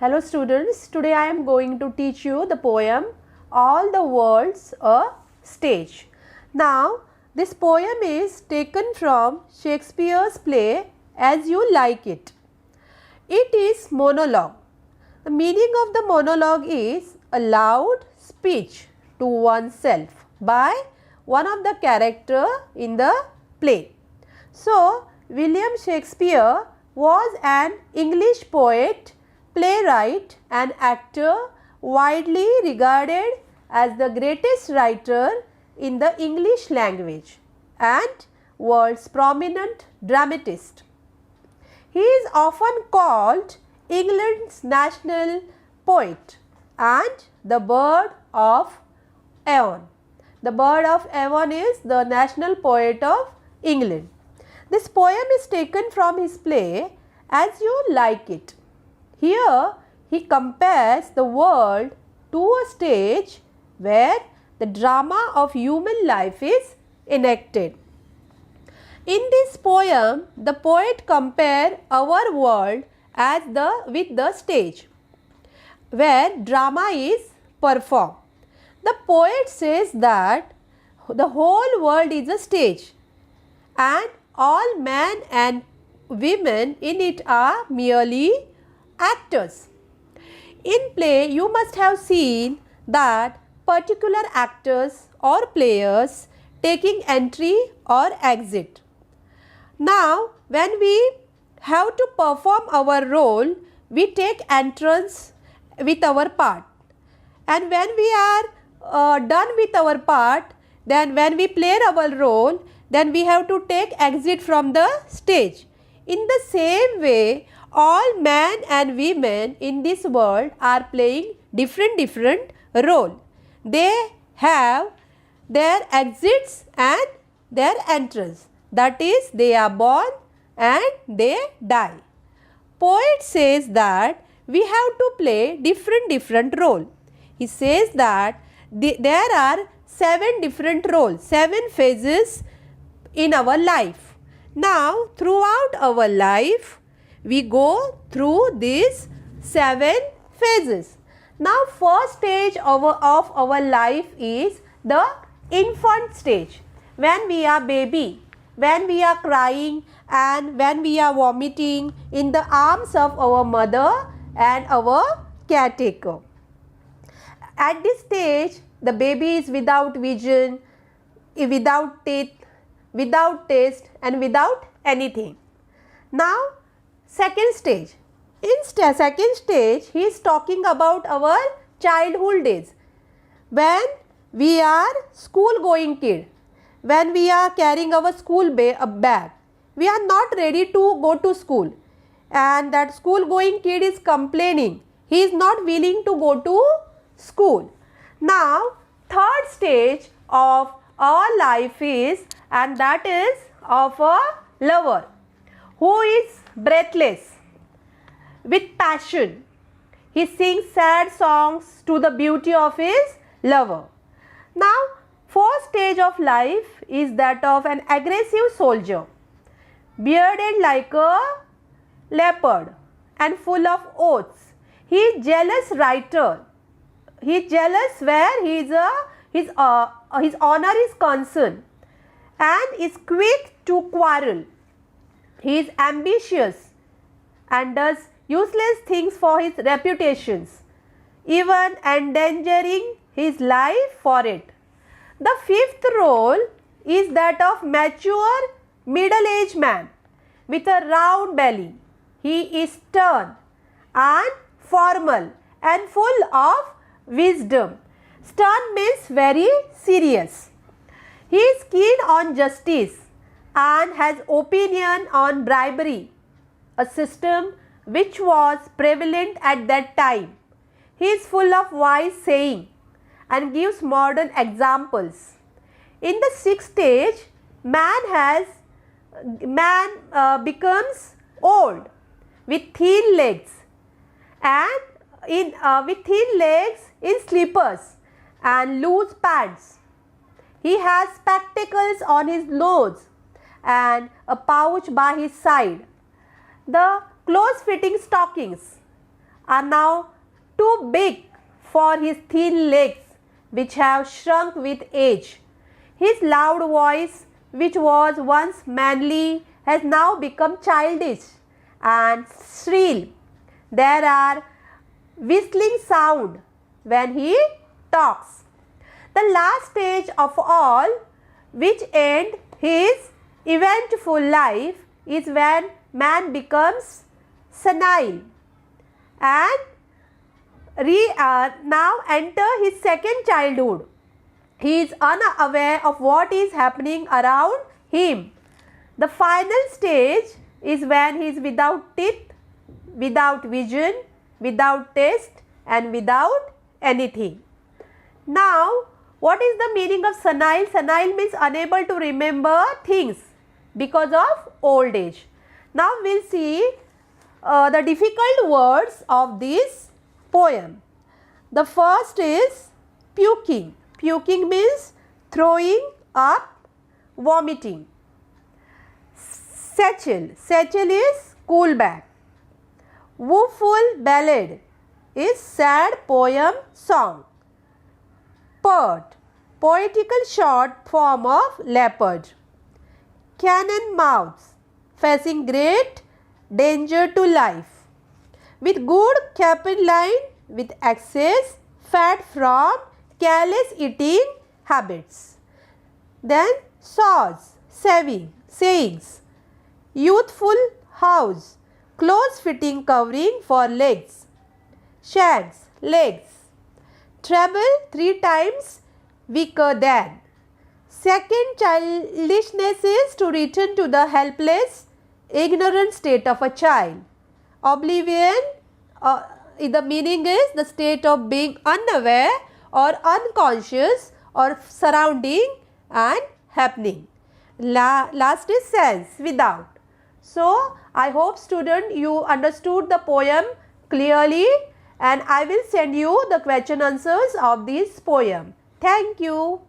Hello students, today I am going to teach you the poem All the World's a Stage. Now this poem is taken from Shakespeare's play As You Like It. It is monologue. The meaning of the monologue is a loud speech to oneself by one of the character in the play. So William Shakespeare was an English poet, playwright and actor widely regarded as the greatest writer in the English language and world's prominent dramatist. He is often called England's national poet and the bird of Avon. The bird of Avon is the national poet of England. This poem is taken from his play As You Like It. Here he compares the world to a stage where the drama of human life is enacted. In this poem, the poet compares our world with the stage where drama is performed. The poet says that the whole world is a stage and all men and women in it are merely actors. In play, you must have seen that particular actors or players taking entry or exit. Now, when we have to perform our role, we take entrance with our part. And when we are done with our part, then when we play our role, then we have to take exit from the stage. In the same way, all men and women in this world are playing different role. They have their exits and their entrance. That is, they are born and they die. Poet says that we have to play different role. He says that there are 7 different roles, 7 phases in our life. Now, throughout our life, we go through these 7 phases. Now, first stage of our life is the infant stage. When we are baby, when we are crying and when we are vomiting in the arms of our mother and our caretaker. At this stage, the baby is without vision, without teeth, without taste and without anything. Now, second stage. In second stage, he is talking about our childhood days. When we are school going kid, when we are carrying our school bag, we are not ready to go to school and that school going kid is complaining. He is not willing to go to school. Now, third stage of our life is, and that is of a lover who is breathless with passion. He sings sad songs to the beauty of his lover. Now, fourth stage of life is that of an aggressive soldier, bearded like a leopard and full of oaths. He is jealous writer. He is jealous where his honor is concerned and is quick to quarrel. He is ambitious and does useless things for his reputations, even endangering his life for it. The fifth role is that of mature middle-aged man with a round belly. He is stern and formal and full of wisdom. Stern means very serious. He is keen on justice and has opinion on bribery, a system which was prevalent at that time. He is full of wise saying and gives modern examples. In the sixth stage, man becomes old with thin legs and with thin legs in slippers and loose pants. He has spectacles on his nose and a pouch by his side. The close-fitting stockings are now too big for his thin legs, which have shrunk with age. His loud voice, which was once manly, has now become childish and shrill. There are whistling sound when he talks. The last stage of all, which ends his eventful life, is when man becomes senile and now enter his second childhood. He is unaware of what is happening around him. The final stage is when he is without teeth, without vision, without taste and without anything. Now, what is the meaning of senile? Senile means unable to remember things because of old age. Now, we will see the difficult words of this poem. The first is puking. Puking means throwing up, vomiting. Satchel. Satchel is cool bag. Woeful ballad is sad poem song. Pert. Poetical short form of leopard. Cannon mouths. Facing great danger to life. With good capelline with excess fat from careless eating habits. Then saws, sayings. Youthful house, close fitting covering for legs. Shanks, legs. Treble 3 times weaker than. Second childishness is to return to the helpless, ignorant state of a child. Oblivion, the meaning is the state of being unaware or unconscious or surrounding and happening. Last is sense, without. So, I hope student you understood the poem clearly, and I will send you the question answers of this poem. Thank you.